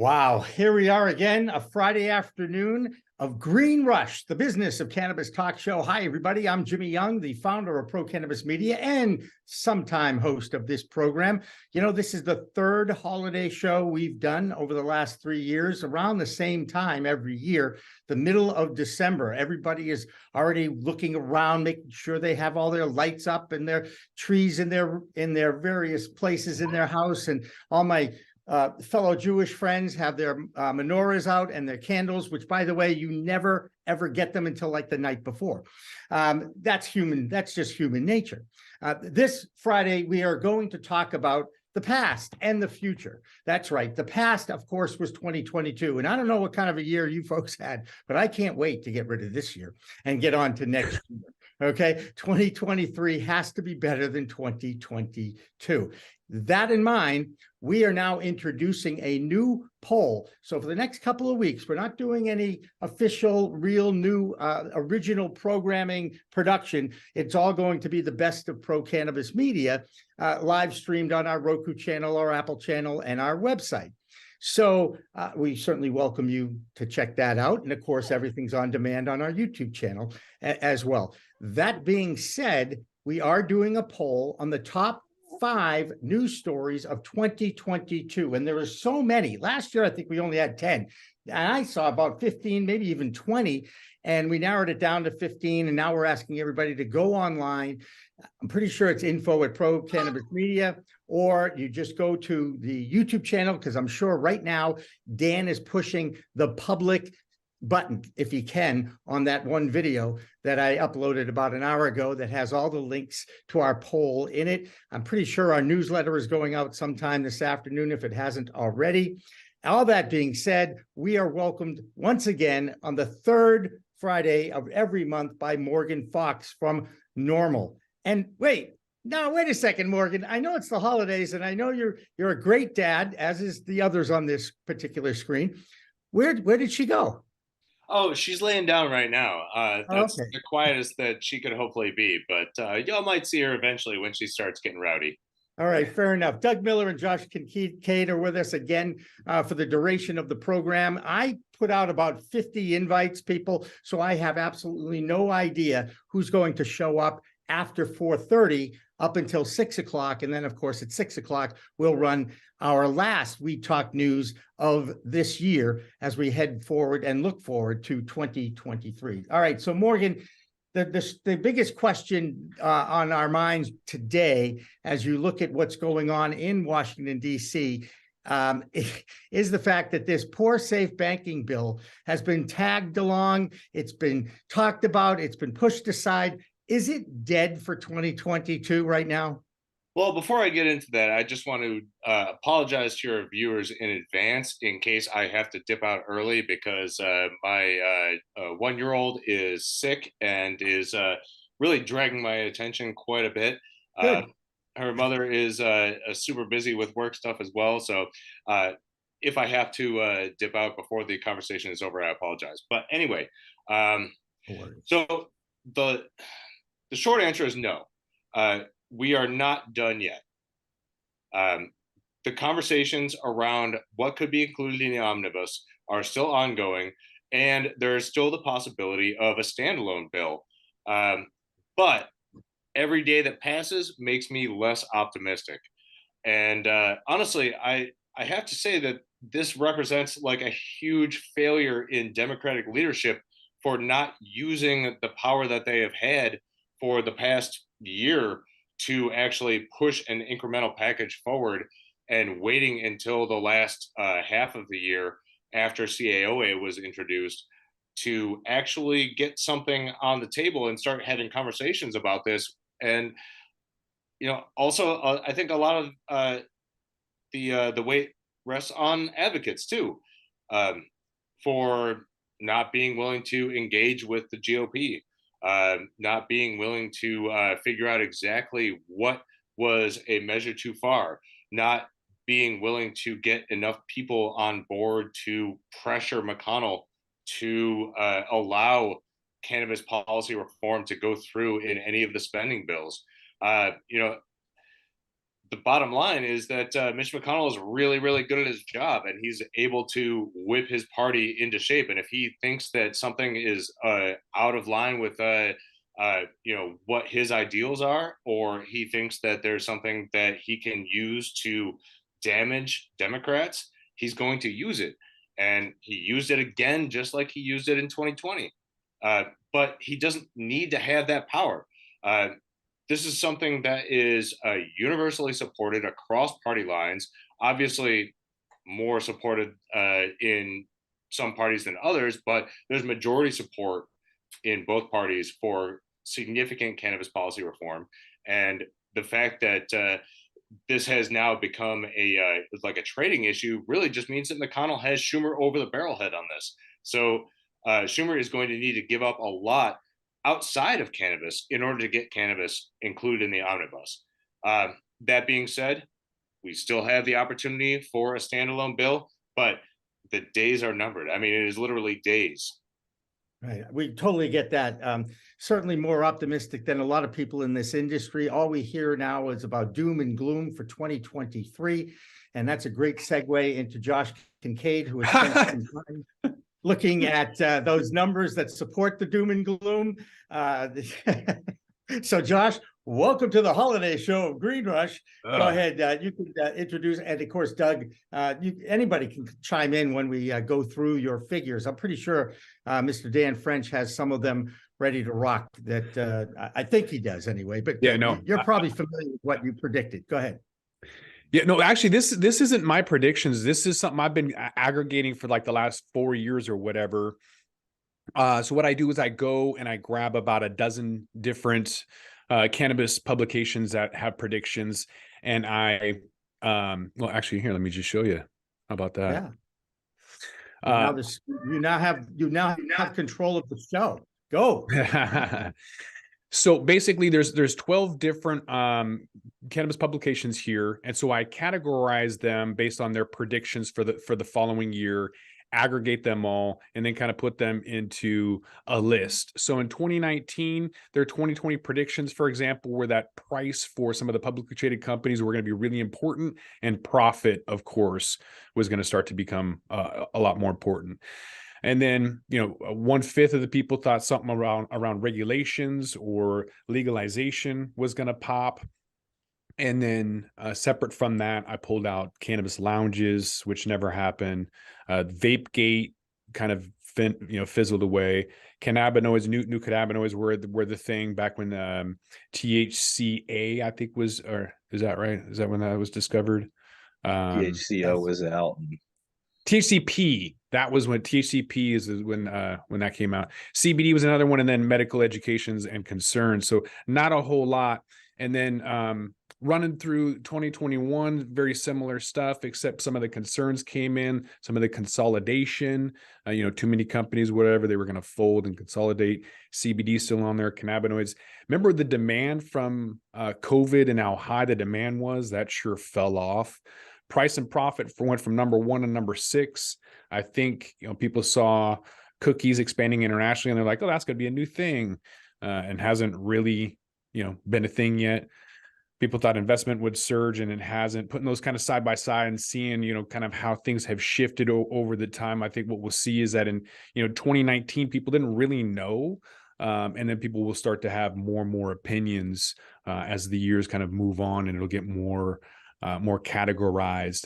Wow, here we are again, a Friday afternoon of Green Rush, the business of cannabis talk show. Hi, everybody. I'm Jimmy Young, the founder of Pro Cannabis Media and sometime host of this program. You know, this is the third holiday show we've done over the last 3 years, around the same time every year, the middle of December. Everybody is already looking around, making sure they have all their lights up and their trees in their various places in their house. And all my fellow Jewish friends have their menorahs out and their candles, which, by the way, you never, ever get them until like the night before. That's human. That's just human nature. This Friday, we are going to talk about the past and the future. That's right. The past, of course, was 2022. And I don't know what kind of a year you folks had, but I can't wait to get rid of this year and get on to next year. Okay, 2023 has to be better than 2022. That in mind, we are now introducing a new poll. So for the next couple of weeks, we're not doing any official, real new, original programming production. It's all going to be the best of Pro Cannabis Media, live streamed on our Roku channel, our Apple channel, and our website. So we certainly welcome you to check that out. And of course, everything's on demand on our YouTube channel as well. That being said, we are doing a poll on the top 5 news stories of 2022. And there are so many. Last year, I think we only had 10. And I saw about 15, maybe even 20. And we narrowed it down to 15. And now we're asking everybody to go online. I'm pretty sure it's info at Pro Cannabis Media, or you just go to the YouTube channel, because I'm sure right now Dan is pushing the public button, if he can, on that one video that I uploaded about an hour ago that has all the links to our poll in it. I'm pretty sure our newsletter is going out sometime this afternoon if it hasn't already. All that being said, we are welcomed once again on the third Friday of every month by Morgan Fox from Normal. And wait a second, Morgan. I know it's the holidays, and I know you're a great dad, as is the others on this particular screen. Where did she go? Oh, she's laying down right now. That's Okay. the quietest that she could hopefully be, but y'all might see her eventually when she starts getting rowdy. All right, fair enough. Doug Miller and Josh Kincaid are with us again for the duration of the program. I put out about 50 invites, people, so I have absolutely no idea who's going to show up after 4:30 up until 6 o'clock. And then, of course, at 6 o'clock, we'll run our last We Talk News of this year as we head forward and look forward to 2023. All right, so Morgan, the biggest question on our minds today, as you look at what's going on in Washington, D.C., is the fact that this poor safe banking bill has been tagged along. It's been talked about. It's been pushed aside. Is it dead for 2022 right now? Well, before I get into that, I just want to apologize to your viewers in advance in case I have to dip out early because my 1-year-old is sick and is really dragging my attention quite a bit. Good. Her mother is super busy with work stuff as well. So if I have to dip out before the conversation is over, I apologize. But anyway, so the short answer is no. We are not done yet. The conversations around what could be included in the omnibus are still ongoing, and there is still the possibility of a standalone bill. But every day that passes makes me less optimistic. And honestly, I have to say that this represents like a huge failure in Democratic leadership for not using the power that they have had for the past year to actually push an incremental package forward and waiting until the last half of the year after CAOA was introduced to actually get something on the table and start having conversations about this. And, you know, also, I think a lot of the weight rests on advocates too, for not being willing to engage with the GOP. Not being willing to figure out exactly what was a measure too far, not being willing to get enough people on board to pressure McConnell to allow cannabis policy reform to go through in any of the spending bills. You know, the bottom line is that Mitch McConnell is really, really good at his job, and he's able to whip his party into shape. And if he thinks that something is out of line with what his ideals are, or he thinks that there's something that he can use to damage Democrats, he's going to use it. And he used it again, just like he used it in 2020. But he doesn't need to have that power. This is something that is universally supported across party lines. Obviously, more supported in some parties than others, but there's majority support in both parties for significant cannabis policy reform. And the fact that this has now become like a trading issue really just means that McConnell has Schumer over the barrelhead on this. So Schumer is going to need to give up a lot outside of cannabis in order to get cannabis included in the omnibus. That being said, we still have the opportunity for a standalone bill, but the days are numbered. I mean, it is literally days. Right. We totally get that. Certainly more optimistic than a lot of people in this industry. All we hear now is about doom and gloom for 2023. And that's a great segue into Josh Kincaid, who has spent some time looking at those numbers that support the doom and gloom. So Josh, welcome to the holiday show of Green Rush. Go ahead. You can introduce, and of course, Doug, anybody can chime in when we go through your figures. I'm pretty sure Mr. Dan French has some of them ready to rock that I think he does anyway, but yeah, no, you're probably familiar with what you predicted. Go ahead. Yeah, no, actually, this isn't my predictions. This is something I've been aggregating for like the last 4 years or whatever. So what I do is I go and I grab about a dozen different cannabis publications that have predictions, and I well, actually, here, let me just show you. How about that? Yeah. You now have control of the show. Go. So basically there's 12 different cannabis publications here. And so I categorize them based on their predictions for the following year, aggregate them all, and then kind of put them into a list. So in 2019, their 2020 predictions, for example, were that price for some of the publicly traded companies were going to be really important, and profit, of course, was going to start to become a lot more important. And then, 1/5 of the people thought something around regulations or legalization was going to pop. And then separate from that, I pulled out cannabis lounges, which never happened. Vapegate kind of fizzled away. Cannabinoids, new cannabinoids were the thing back when THCA, I think was, or is that right? Is that when that was discovered? THCO was out. THCP, that was when THCP is when that came out. CBD was another one, and then medical educations and concerns. So not a whole lot. And then running through 2021, very similar stuff, except some of the concerns came in, some of the consolidation, too many companies, whatever, they were going to fold and consolidate. CBD still on there, cannabinoids. Remember the demand from COVID and how high the demand was? That sure fell off. Price and profit went from number 1 to number 6. I think people saw cookies expanding internationally, and they're like, "Oh, that's going to be a new thing," and hasn't really, been a thing yet. People thought investment would surge, and it hasn't. Putting those kind of side by side and seeing, kind of how things have shifted over the time. I think what we'll see is that in 2019, people didn't really know, and then people will start to have more and more opinions as the years kind of move on, and it'll get more categorized.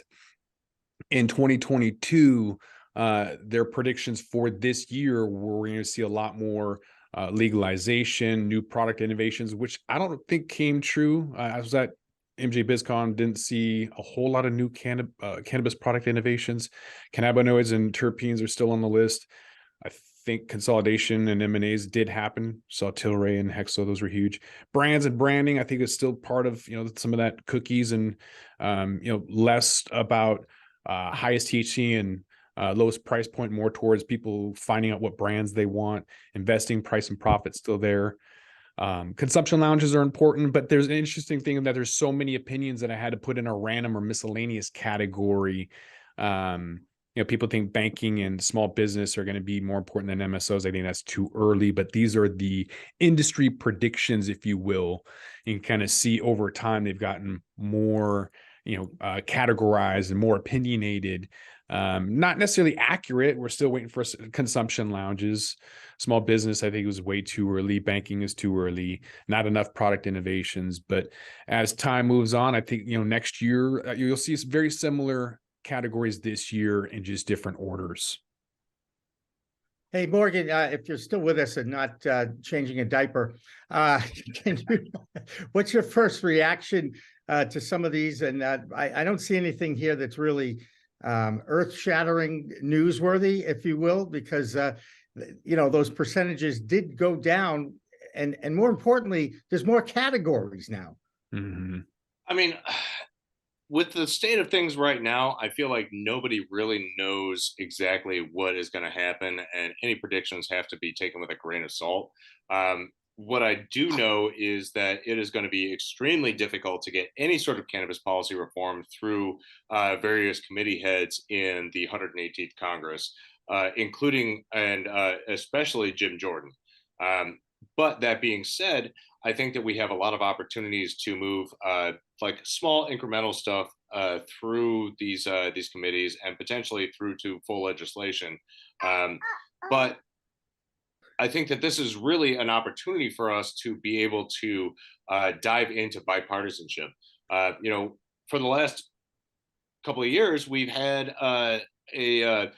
In 2022, their predictions for this year were we're going to see a lot more legalization, new product innovations, which I don't think came true. I was at MJ BizCon, didn't see a whole lot of new cannabis product innovations. Cannabinoids and terpenes are still on the list. I think consolidation and M&As did happen. Saw Tilray and Hexo; those were huge. Brands and branding, I think, is still part of some of that cookies, and less about highest THC and lowest price point, more towards people finding out what brands they want. Investing, price and profit still there. Consumption lounges are important, but there's an interesting thing that there's so many opinions that I had to put in a random or miscellaneous category. people think banking and small business are going to be more important than MSOs. I think that's too early, but these are the industry predictions, if you will. You can kind of see over time they've gotten more, categorized and more opinionated. Not necessarily accurate. We're still waiting for consumption lounges. Small business, I think, was way too early. Banking is too early. Not enough product innovations. But as time moves on, I think next year you'll see very similar categories this year in just different orders. Hey, Morgan, if you're still with us and not changing a diaper, what's your first reaction to some of these? And I don't see anything here that's really earth-shattering, newsworthy, if you will, because those percentages did go down, and more importantly, there's more categories now. Mm-hmm. I mean, with the state of things right now, I feel like nobody really knows exactly what is going to happen, and any predictions have to be taken with a grain of salt. What I do know is that it is going to be extremely difficult to get any sort of cannabis policy reform through various committee heads in the 118th Congress, including and especially Jim Jordan. But that being said, I think that we have a lot of opportunities to move like small incremental stuff through these committees and potentially through to full legislation. But I think that this is really an opportunity for us to be able to dive into bipartisanship. For the last couple of years, we've had a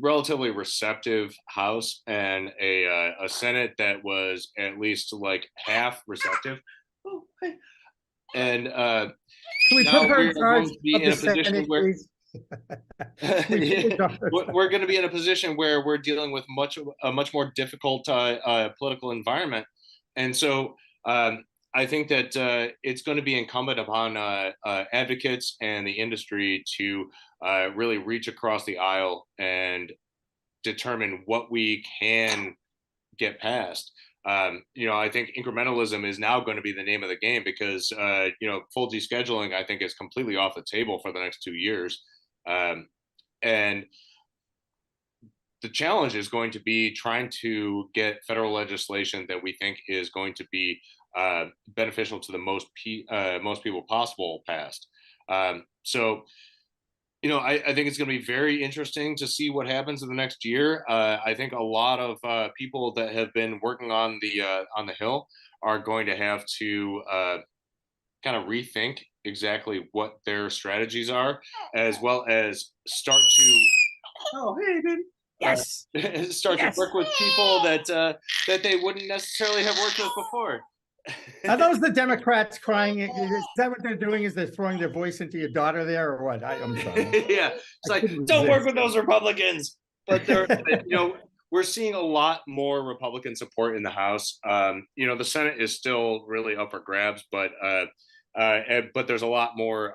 relatively receptive House and a Senate that was at least like half receptive. And Can we now put her in we're charge going to be of in the a position Senate, where please? we're going to be in a position where we're dealing with a much more difficult political environment, and so I think that it's going to be incumbent upon advocates and the industry to really reach across the aisle and determine what we can get past. I think incrementalism is now going to be the name of the game because full descheduling, I think, is completely off the table for the next 2 years. And the challenge is going to be trying to get federal legislation that we think is going to be beneficial to the most people possible passed. I think it's going to be very interesting to see what happens in the next year. I think a lot of people that have been working on the Hill are going to have to kind of rethink exactly what their strategies are, as well as start to start to work with people that they wouldn't necessarily have worked with before. Are those the Democrats crying? Is that what they're doing? Is they're throwing their voice into your daughter there, or what? I'm sorry. Yeah, it's like, don't work with those Republicans. But they're, we're seeing a lot more Republican support in the House. The Senate is still really up for grabs, but there's a lot more,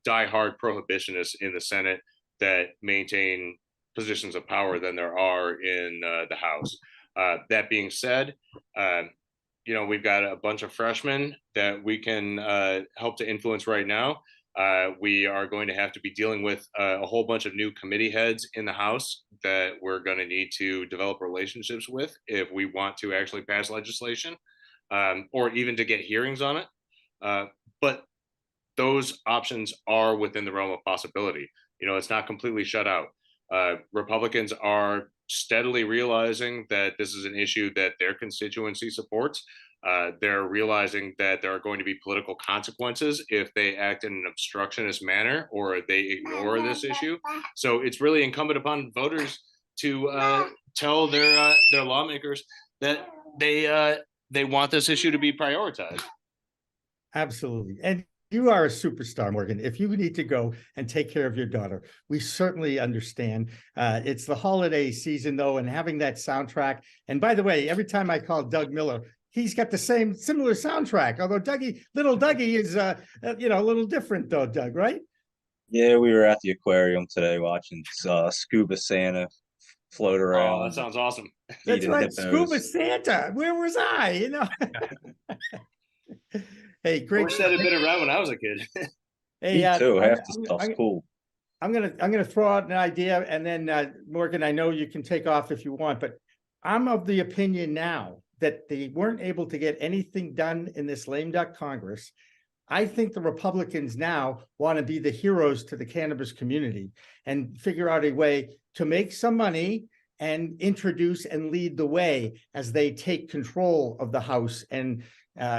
diehard prohibitionists in the Senate that maintain positions of power than there are in the House. That being said, we've got a bunch of freshmen that we can help to influence right now. We are going to have to be dealing with a whole bunch of new committee heads in the House that we're going to need to develop relationships with if we want to actually pass legislation or even to get hearings on it. But those options are within the realm of possibility. It's not completely shut out. Republicans are steadily realizing that this is an issue that their constituency supports. They're realizing that there are going to be political consequences if they act in an obstructionist manner or they ignore this issue. So it's really incumbent upon voters to tell their lawmakers that they want this issue to be prioritized. Absolutely. And you are a superstar, Morgan. If you need to go and take care of your daughter, we certainly understand. It's the holiday season, though, and having that soundtrack. And by the way, every time I call Doug Miller, he's got the similar soundtrack. Although little Dougie is, a little different, though, Doug, right? Yeah, we were at the aquarium today watching Scuba Santa float around. Oh, that sounds awesome. That's right, hippos. Scuba Santa. Where was I? Hey, I great. wish that had been around when I was a kid. Hey, Me too. Half the stuff's cool. I'm gonna throw out an idea, and then Morgan, I know you can take off if you want, but I'm of the opinion now that they weren't able to get anything done in this lame duck Congress. I think the Republicans now want to be the heroes to the cannabis community and figure out a way to make some money and introduce and lead the way as they take control of the House. And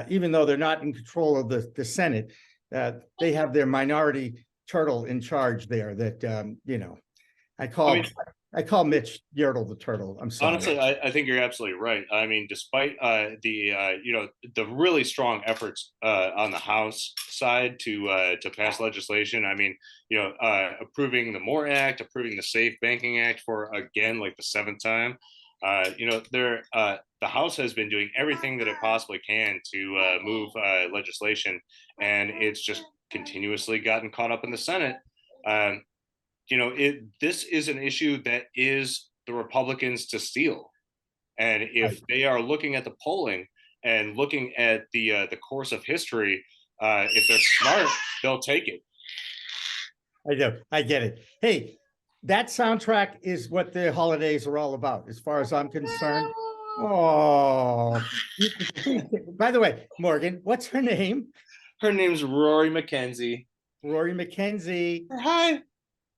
even though they're not in control of the Senate, they have their minority turtle in charge there that, you know, I call Mitch Yertle the turtle. I'm sorry. Honestly, I think you're absolutely right. I mean, despite the really strong efforts on the House side to pass legislation, I mean, approving the MORE Act, approving the Safe Banking Act for, again, like the 7th time, the House has been doing everything that it possibly can to move legislation, and it's just continuously gotten caught up in the Senate. This is an issue that is the Republicans to steal. And if they are looking at the polling and looking at the course of history, if they're smart, they'll take it. I know, I get it. Hey, that soundtrack is what the holidays are all about, as far as I'm concerned. Oh, by the way, Morgan, what's her name? Her name's Rory McKenzie. Rory McKenzie. Hi.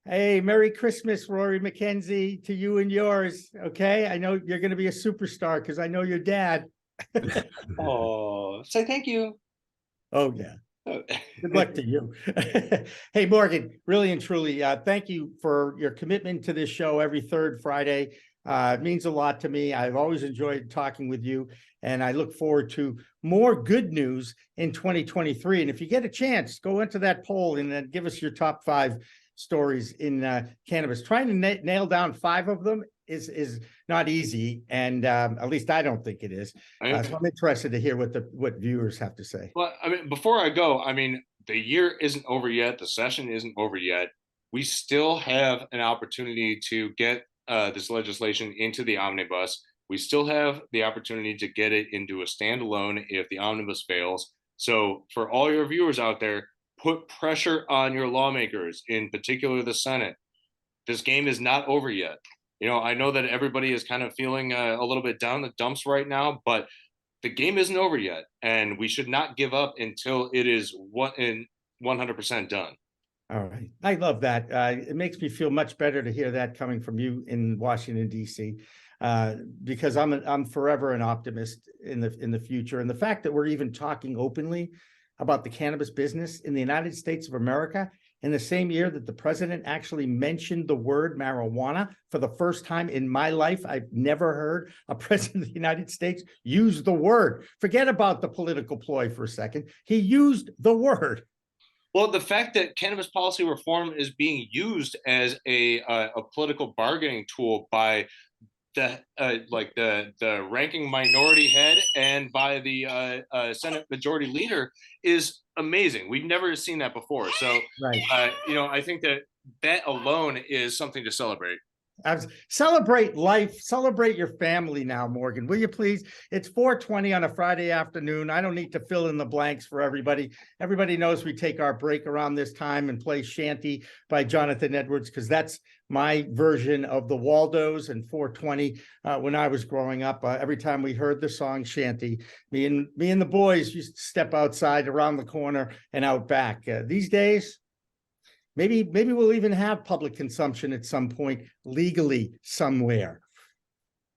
Hey, Merry Christmas, Rory McKenzie, to you and yours. Okay, I know you're going to be a superstar because I know your dad. Oh, say thank you. Oh, yeah. Good luck to you. Hey, Morgan, really and truly, thank you for your commitment to this show every third Friday. It means a lot to me. I've always enjoyed talking with you, and I look forward to more good news in 2023. And if you get a chance, go into that poll and then give us your top 5 stories in cannabis. Trying to nail down 5 of them is not easy, and at least I don't think it is. So I'm interested to hear what viewers have to say. Well, I mean, before I go, I mean, the year isn't over yet. The session isn't over yet. We still have an opportunity to get this legislation into the omnibus. We still have the opportunity to get it into a standalone if the omnibus fails. So for all your viewers out there, put pressure on your lawmakers, in particular the Senate. This game is not over yet. I know that everybody is kind of feeling a little bit down the dumps right now, but the game isn't over yet, and we should not give up until it is 100% done. All right. I love that. It makes me feel much better to hear that coming from you in Washington, D.C., because I'm forever an optimist in the future. And the fact that we're even talking openly about the cannabis business in the United States of America in the same year that the president actually mentioned the word marijuana for the first time in my life. I've never heard a president of the United States use the word. Forget about the political ploy for a second. He used the word. Well, the fact that cannabis policy reform is being used as a political bargaining tool by the ranking minority head and by the Senate Majority Leader is amazing. We've never seen that before. So, right. I think that alone is something to celebrate. Celebrate life, celebrate your family now, Morgan, will you please? It's 4:20 on a Friday afternoon. I don't need to fill in the blanks for everybody. Everybody knows we take our break around this time and play Shanty by Jonathan Edwards, because that's my version of the Waldos and 420. When I was growing up, every time we heard the song Shanty, me and the boys used to step outside around the corner and out back. These days, maybe we'll even have public consumption at some point legally somewhere,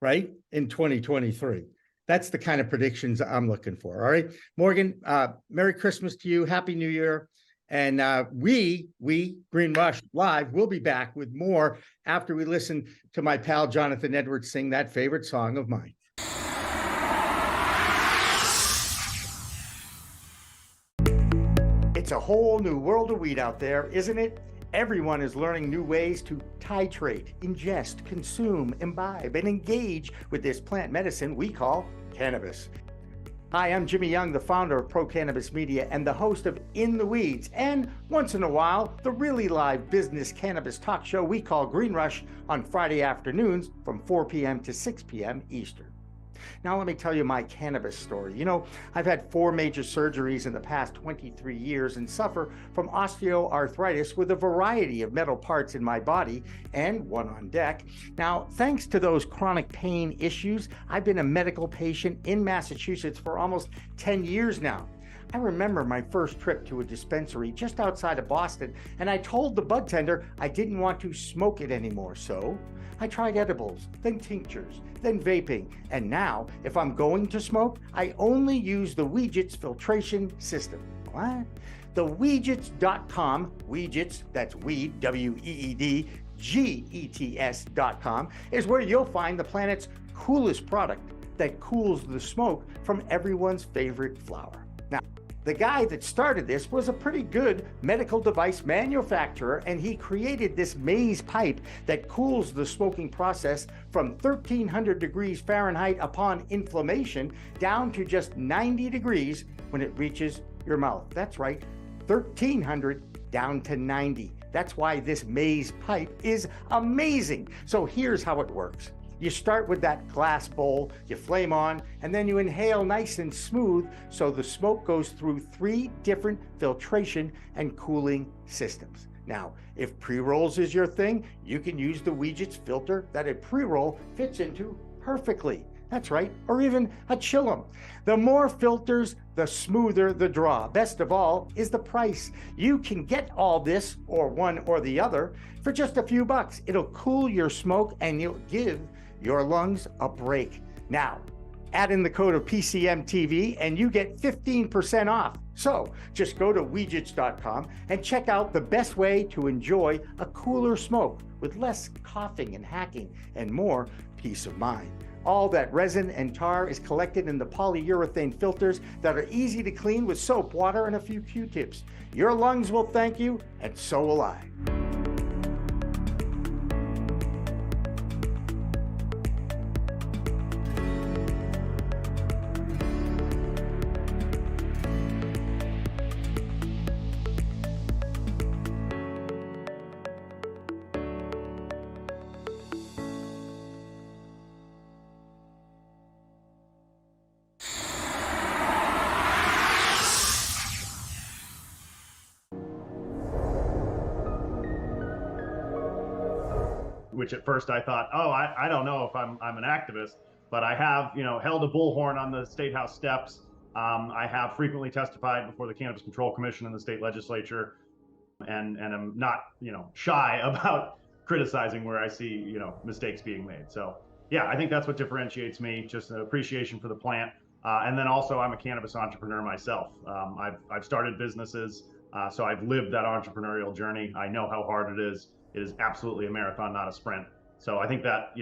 right? In 2023. That's the kind of predictions I'm looking for. All right, Morgan, Merry Christmas to you. Happy New Year. And we Green Rush Live will be back with more after we listen to my pal Jonathan Edwards sing that favorite song of mine. It's a whole new world of weed out there, isn't it? Everyone is learning new ways to titrate, ingest, consume, imbibe, and engage with this plant medicine we call cannabis. Hi, I'm Jimmy Young, the founder of Pro Cannabis Media and the host of In the Weeds, and once in a while, the really live business cannabis talk show we call Green Rush on Friday afternoons from 4 p.m. to 6 p.m. Eastern. Now, let me tell you my cannabis story. You know, I've had 4 major surgeries in the past 23 years and suffer from osteoarthritis with a variety of metal parts in my body and one on deck. Now, thanks to those chronic pain issues, I've been a medical patient in Massachusetts for almost 10 years now. I remember my first trip to a dispensary just outside of Boston, and I told the bud tender I didn't want to smoke it anymore, so I tried edibles, then tinctures, then vaping, and now, if I'm going to smoke, I only use the Weegits filtration system. What? The Weegits.com, Weegits, that's weed, W-E-E-D, G-E-T-S.com, is where you'll find the planet's coolest product that cools the smoke from everyone's favorite flower. Now, the guy that started this was a pretty good medical device manufacturer, and he created this maze pipe that cools the smoking process from 1300 degrees Fahrenheit upon inflammation down to just 90 degrees when it reaches your mouth. That's right, 1300 down to 90. That's why this maze pipe is amazing. So here's how it works. You start with that glass bowl, you flame on, and then you inhale nice and smooth so the smoke goes through 3 different filtration and cooling systems. Now, if pre-rolls is your thing, you can use the Weegits filter that a pre-roll fits into perfectly. That's right, or even a chillum. The more filters, the smoother the draw. Best of all is the price. You can get all this, or one or the other, for just a few bucks. It'll cool your smoke and you'll give your lungs a break. Now, add in the code of PCM TV and you get 15% off. So just go to Weegits.com and check out the best way to enjoy a cooler smoke with less coughing and hacking and more peace of mind. All that resin and tar is collected in the polyurethane filters that are easy to clean with soap, water, and a few Q-tips. Your lungs will thank you, and so will I. Which at first I thought, oh, I don't know if I'm an activist, but I have, held a bullhorn on the State House steps. I have frequently testified before the Cannabis Control Commission in the state legislature, and I'm not, shy about criticizing where I see, mistakes being made. So yeah, I think that's what differentiates me, just an appreciation for the plant. And then also I'm a cannabis entrepreneur myself. I've started businesses, so I've lived that entrepreneurial journey. I know how hard it is. It is absolutely a marathon, not a sprint. So I think that,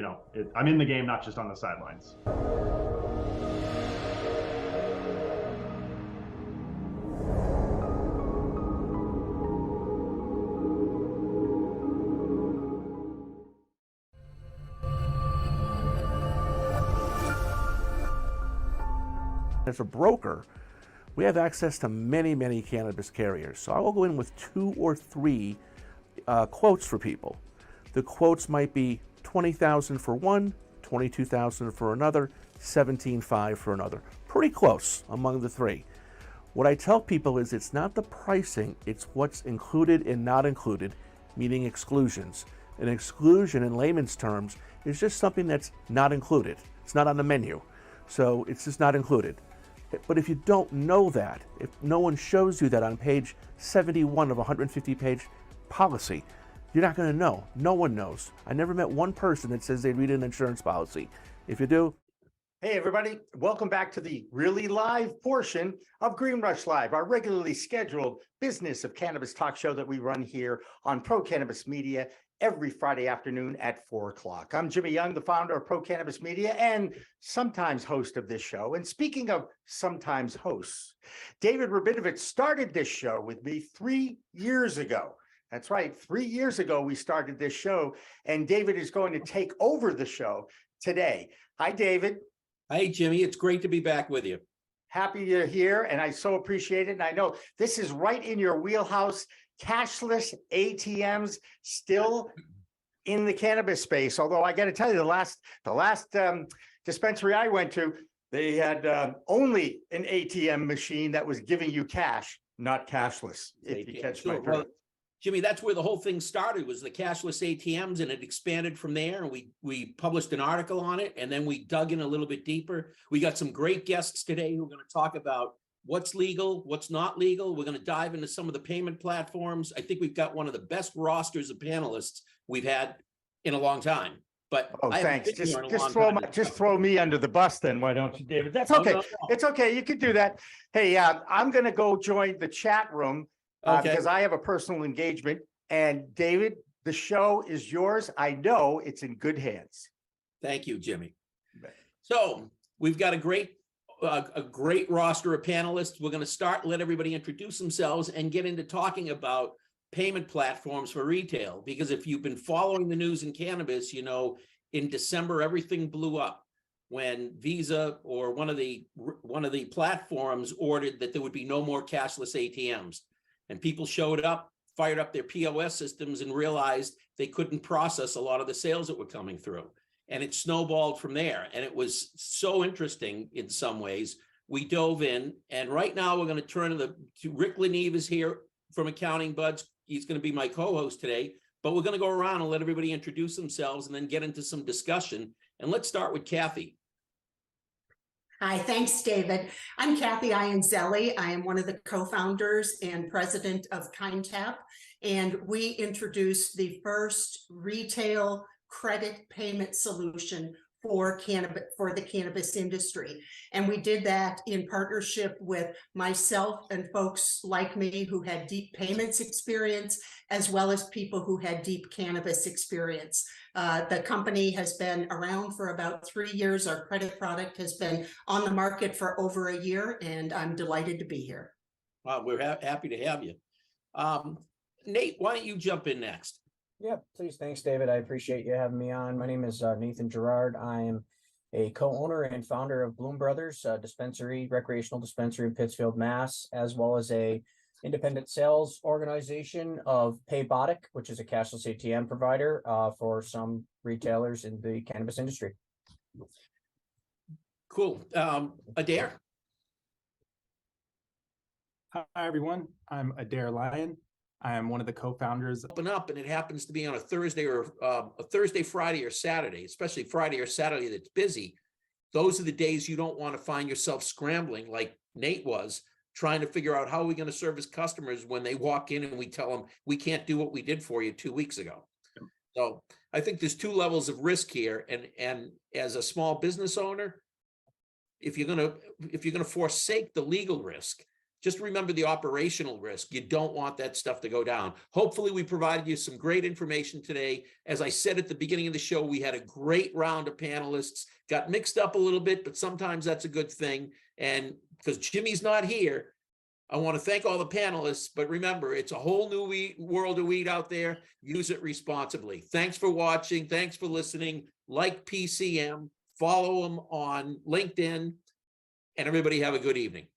I'm in the game, not just on the sidelines. As a broker, we have access to many, many cannabis carriers. So I will go in with 2 or 3 quotes for people. The quotes might be $20,000 for one, $22,000 for another, $17,500 for another. Pretty close among the 3. What I tell people is it's not the pricing, it's what's included and not included, meaning exclusions. An exclusion in layman's terms is just something that's not included. It's not on the menu, so it's just not included. But if you don't know that, if no one shows you that on page 71 of a 150-page policy, you're not going to know. No one knows. I never met one person that says they read an insurance policy. If you do. Hey, everybody. Welcome back to the really live portion of Green Rush Live, our regularly scheduled business of cannabis talk show that we run here on Pro Cannabis Media every Friday afternoon at 4 o'clock. I'm Jimmy Young, the founder of Pro Cannabis Media and sometimes host of this show. And speaking of sometimes hosts, David Rabinovich started this show with me 3 years ago. That's right. 3 years ago, we started this show, and David is going to take over the show today. Hi, David. Hey, Jimmy. It's great to be back with you. Happy you're here, and I so appreciate it. And I know this is right in your wheelhouse. Cashless ATMs still in the cannabis space. Although I got to tell you, the last dispensary I went to, they had only an ATM machine that was giving you cash, not cashless, if you catch my Sure. Well, drift. Jimmy, that's where the whole thing started, was the cashless ATMs, and it expanded from there. And we published an article on it, and then we dug in a little bit deeper. We got some great guests today who are going to talk about what's legal, what's not legal. We're going to dive into some of the payment platforms. I think we've got one of the best rosters of panelists we've had in a long time. But Oh, I haven't thanks. been here in a long time. Just throw me under the bus then, why don't you, David? That's Oh, okay. no, no. It's okay. You can do that. Hey, I'm gonna go join the chat room Okay. because I have a personal engagement. And David, the show is yours. I know it's in good hands. Thank you, Jimmy. Bet. So we've got a great roster of panelists. We're going to start, let everybody introduce themselves and get into talking about payment platforms for retail. Because if you've been following the news in cannabis, you know, in December, everything blew up when Visa or one of the platforms ordered that there would be no more cashless ATMs. And people showed up, fired up their POS systems, and realized they couldn't process a lot of the sales that were coming through. And it snowballed from there. And it was so interesting in some ways. We dove in, and right now we're going to turn to Rick Leneve is here from Accounting Buds. He's going to be my co-host today, but we're going to go around and let everybody introduce themselves and then get into some discussion. And let's start with Kathy. Hi, thanks, David. I'm Kathy Ianzelli. I am one of the co-founders and president of KindTap, and we introduced the first retail credit payment solution for the cannabis industry. And we did that in partnership with myself and folks like me who had deep payments experience, as well as people who had deep cannabis experience. The company has been around for about 3 years. Our credit product has been on the market for over a year, and I'm delighted to be here. Wow, we're happy to have you. Nate, why don't you jump in next? Yeah, please. Thanks, David. I appreciate you having me on. My name is Nathan Gerard. I am a co-owner and founder of Bloom Brothers recreational dispensary in Pittsfield, Mass, as well as a independent sales organization of Paybotic, which is a cashless ATM provider for some retailers in the cannabis industry. Cool. Adair? Hi, everyone. I'm Adair Lyon. I am one of the co-founders. Open up, and it happens to be on a Thursday or a Thursday, Friday, or Saturday, especially Friday or Saturday that's busy. Those are the days you don't want to find yourself scrambling like Nate was, trying to figure out how are we going to service customers when they walk in and we tell them we can't do what we did for you 2 weeks ago. So I think there's two levels of risk here. And as a small business owner, if you're gonna forsake the legal risk, just remember the operational risk. You don't want that stuff to go down. Hopefully we provided you some great information today. As I said at the beginning of the show, we had a great round of panelists, got mixed up a little bit, but sometimes that's a good thing. And because Jimmy's not here, I want to thank all the panelists, but remember, it's a whole new world of weed out there. Use it responsibly. Thanks for watching. Thanks for listening. Like PCM, follow them on LinkedIn, and everybody have a good evening.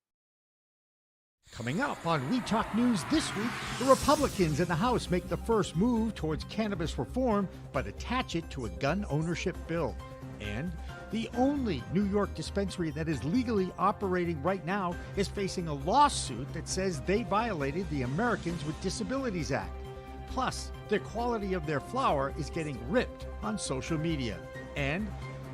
Coming up on We Talk News this week, the Republicans in the House make the first move towards cannabis reform, but attach it to a gun ownership bill. And the only New York dispensary that is legally operating right now is facing a lawsuit that says they violated the Americans with Disabilities Act. Plus, the quality of their flower is getting ripped on social media. And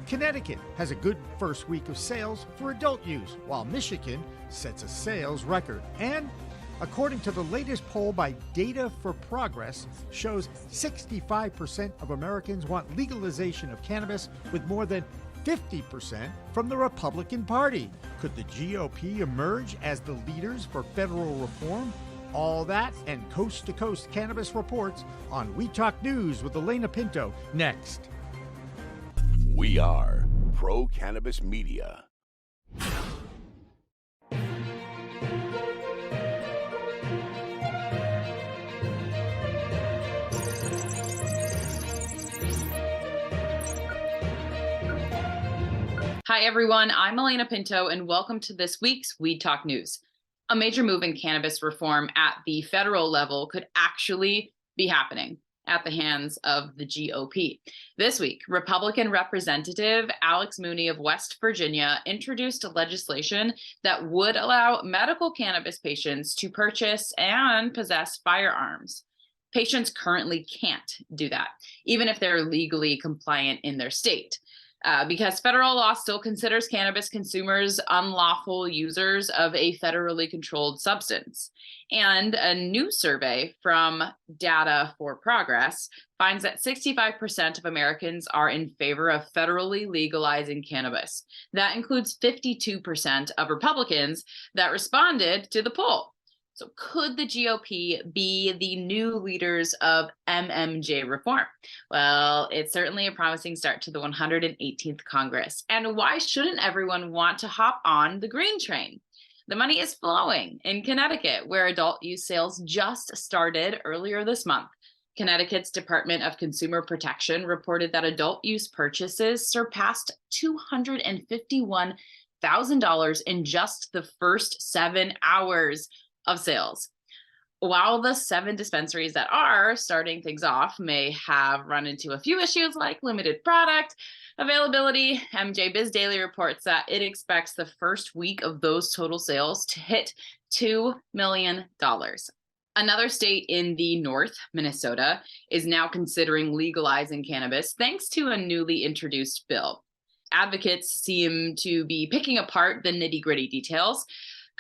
Connecticut has a good first week of sales for adult use, while Michigan sets a sales record. And according to the latest poll by Data for Progress, shows 65% of Americans want legalization of cannabis, with more than 50% from the Republican Party. Could the GOP emerge as the leaders for federal reform? All that and coast-to-coast cannabis reports on We Talk News with Elena Pinto next. We are Pro Cannabis Media. Hi, everyone. I'm Elena Pinto, and welcome to this week's Weed Talk News. A major move in cannabis reform at the federal level could actually be happening. at the hands of the GOP. This week, Republican Representative Alex Mooney of West Virginia introduced legislation that would allow medical cannabis patients to purchase and possess firearms. Patients currently can't do that, even if they're legally compliant in their state. Because federal law still considers cannabis consumers unlawful users of a federally controlled substance. And a new survey from Data for Progress finds that 65% of Americans are in favor of federally legalizing cannabis. That includes 52% of Republicans that responded to the poll. So could the GOP be the new leaders of MMJ reform? Well, it's certainly a promising start to the 118th Congress. And why shouldn't everyone want to hop on the green train? The money is flowing in Connecticut, where adult use sales just started earlier this month. Connecticut's Department of Consumer Protection reported that adult use purchases surpassed $251,000 in just the first 7 hours of sales. While the 7 dispensaries that are starting things off may have run into a few issues like limited product availability, MJ Biz Daily reports that it expects the first week of those total sales to hit $2 million. Another state in the north, Minnesota, is now considering legalizing cannabis thanks to a newly introduced bill. Advocates seem to be picking apart the nitty-gritty details,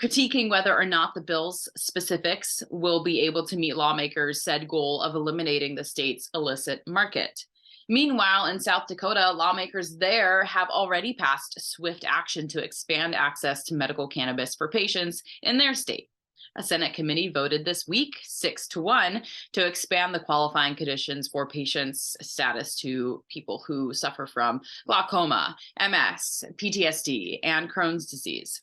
critiquing whether or not the bill's specifics will be able to meet lawmakers' said goal of eliminating the state's illicit market. Meanwhile, in South Dakota, lawmakers there have already passed swift action to expand access to medical cannabis for patients in their state. A Senate committee voted this week 6-1 to expand the qualifying conditions for patients' status to people who suffer from glaucoma, MS, PTSD, and Crohn's disease.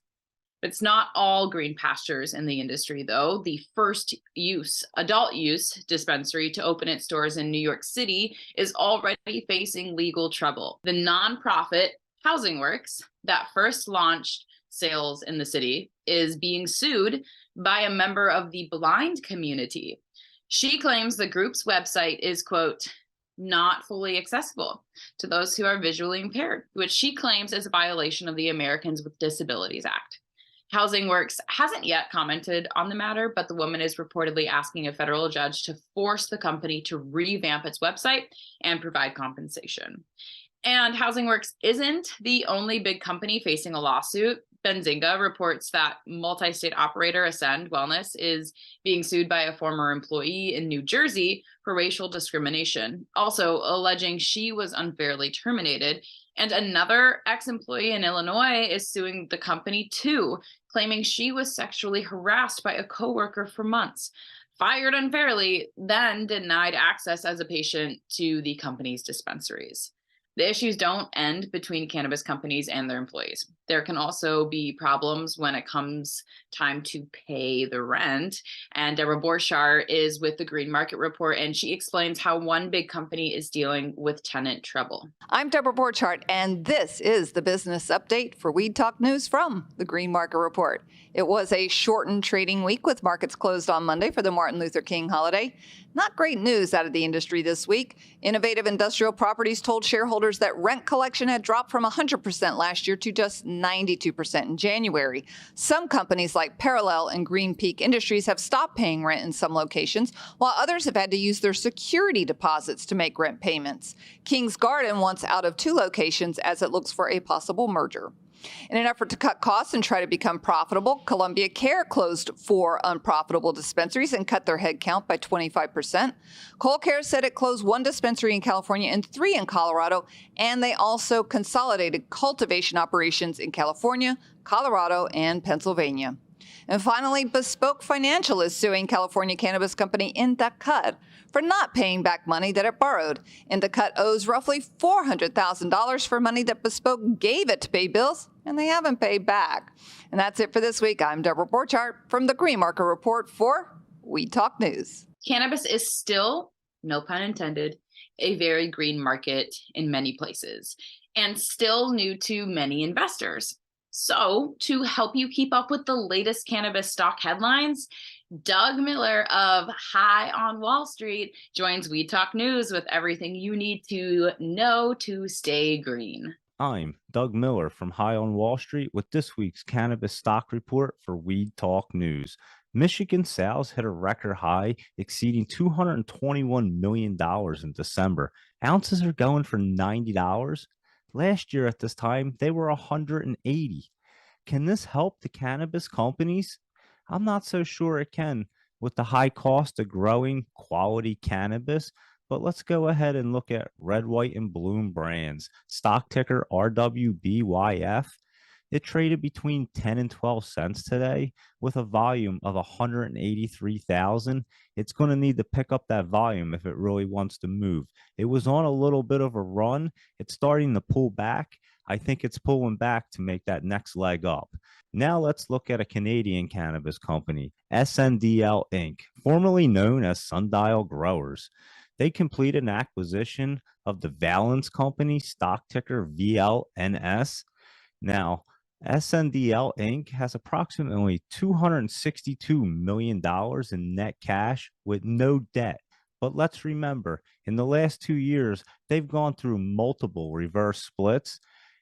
It's not all green pastures in the industry, though. The first adult use dispensary to open its doors in New York City is already facing legal trouble. The nonprofit Housing Works, that first launched sales in the city, is being sued by a member of the blind community. She claims the group's website is, quote, not fully accessible to those who are visually impaired, which she claims is a violation of the Americans with Disabilities Act. Housing Works hasn't yet commented on the matter, but the woman is reportedly asking a federal judge to force the company to revamp its website and provide compensation. And Housing Works isn't the only big company facing a lawsuit. Benzinga reports that multi-state operator Ascend Wellness is being sued by a former employee in New Jersey for racial discrimination, also alleging she was unfairly terminated. And another ex-employee in Illinois is suing the company too, claiming she was sexually harassed by a coworker for months, fired unfairly, then denied access as a patient to the company's dispensaries. The issues don't end between cannabis companies and their employees. There can also be problems when it comes time to pay the rent. And Deborah Borchard is with the Green Market Report, and she explains how one big company is dealing with tenant trouble. I'm Deborah Borchard, and this is the business update for Weed Talk News from the Green Market Report. It was a shortened trading week with markets closed on Monday for the Martin Luther King holiday. Not great news out of the industry this week. Innovative Industrial Properties told shareholders that rent collection had dropped from 100% last year to just 92% in January. Some companies like Parallel and Green Peak Industries have stopped paying rent in some locations, while others have had to use their security deposits to make rent payments. Kings Garden wants out of 2 locations as it looks for a possible merger. In an effort to cut costs and try to become profitable, Columbia Care closed 4 unprofitable dispensaries and cut their head count by 25%. Colcare said it closed 1 dispensary in California and 3 in Colorado, and they also consolidated cultivation operations in California, Colorado, and Pennsylvania. And finally, Bespoke Financial is suing California cannabis company Indicut for not paying back money that it borrowed. Indicut owes roughly $400,000 for money that Bespoke gave it to pay bills, and they haven't paid back. And that's it for this week. I'm Deborah Borchard from the Green Market Report for Weed Talk News. Cannabis is still, no pun intended, a very green market in many places, and still new to many investors. So, to help you keep up with the latest cannabis stock headlines, Doug Miller of High on Wall Street joins Weed Talk News with everything you need to know to stay green. I'm Doug Miller from High on Wall Street with this week's cannabis stock report for Weed Talk News. Michigan sales hit a record high, exceeding $221 million in December. Ounces are going for $90. Last year at this time, they were $180. Can this help the cannabis companies? I'm not so sure it can with the high cost of growing quality cannabis, but let's go ahead and look at Red, White, and Bloom brands. Stock ticker RWBYF. It traded between 10 and 12 cents today with a volume of 183,000. It's going to need to pick up that volume if it really wants to move. It was on a little bit of a run. It's starting to pull back. I think it's pulling back to make that next leg up. Now let's look at a Canadian cannabis company, SNDL Inc., formerly known as Sundial Growers. They completed an acquisition of the Valence Company, stock ticker VLNS. Now, SNDL Inc. has approximately $262 million in net cash with no debt. But let's remember, in the last 2 years, they've gone through multiple reverse splits,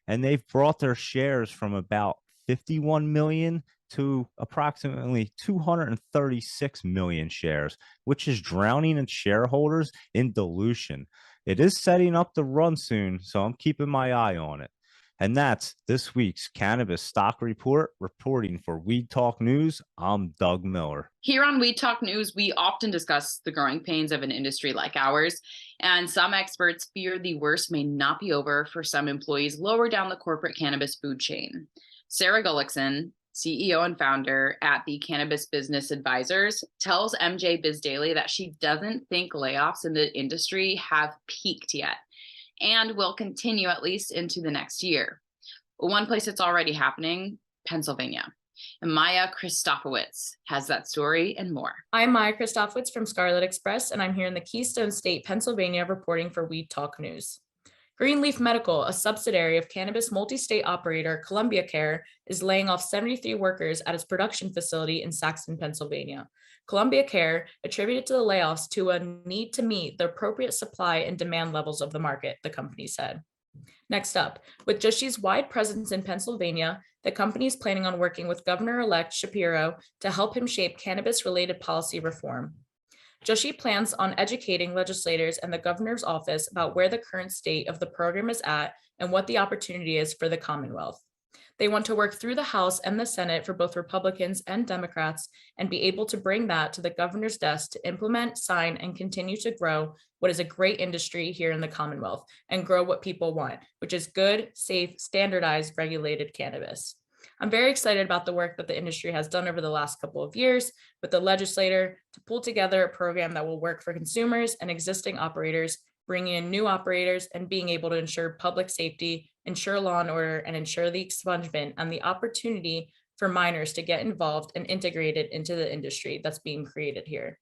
and they've brought their shares from about 51 million to approximately 236 million shares, which is drowning its shareholders in dilution. It is setting up to run soon, so I'm keeping my eye on it. And that's this week's Cannabis Stock Report. Reporting for Weed Talk News, I'm Doug Miller. Here on Weed Talk News, we often discuss the growing pains of an industry like ours, and some experts fear the worst may not be over for some employees lower down the corporate cannabis food chain. Sarah Gullickson, CEO and founder at the Cannabis Business Advisors, tells MJ Biz Daily that she doesn't think layoffs in the industry have peaked yet and will continue at least into the next year. One place it's already happening, Pennsylvania. And Maya Christofowitz has that story and more. I'm Maya Christofowitz from Scarlet Express, and I'm here in the Keystone State, Pennsylvania, reporting for Weed Talk News. Greenleaf Medical, a subsidiary of cannabis multi-state operator Columbia Care, is laying off 73 workers at its production facility in Saxton, Pennsylvania. Columbia Care attributed to the layoffs to a need to meet the appropriate supply and demand levels of the market, the company said. Next up, with Jushi's wide presence in Pennsylvania, the company is planning on working with Governor-elect Shapiro to help him shape cannabis-related policy reform. Joshi plans on educating legislators and the governor's office about where the current state of the program is at and what the opportunity is for the Commonwealth. They want to work through the House and the Senate for both Republicans and Democrats and be able to bring that to the governor's desk to implement, sign, and continue to grow what is a great industry here in the Commonwealth and grow what people want, which is good, safe, standardized, regulated cannabis. I'm very excited about the work that the industry has done over the last couple of years with the legislator to pull together a program that will work for consumers and existing operators, bringing in new operators and being able to ensure public safety, ensure law and order, and ensure the expungement and the opportunity for minors to get involved and integrated into the industry that's being created here.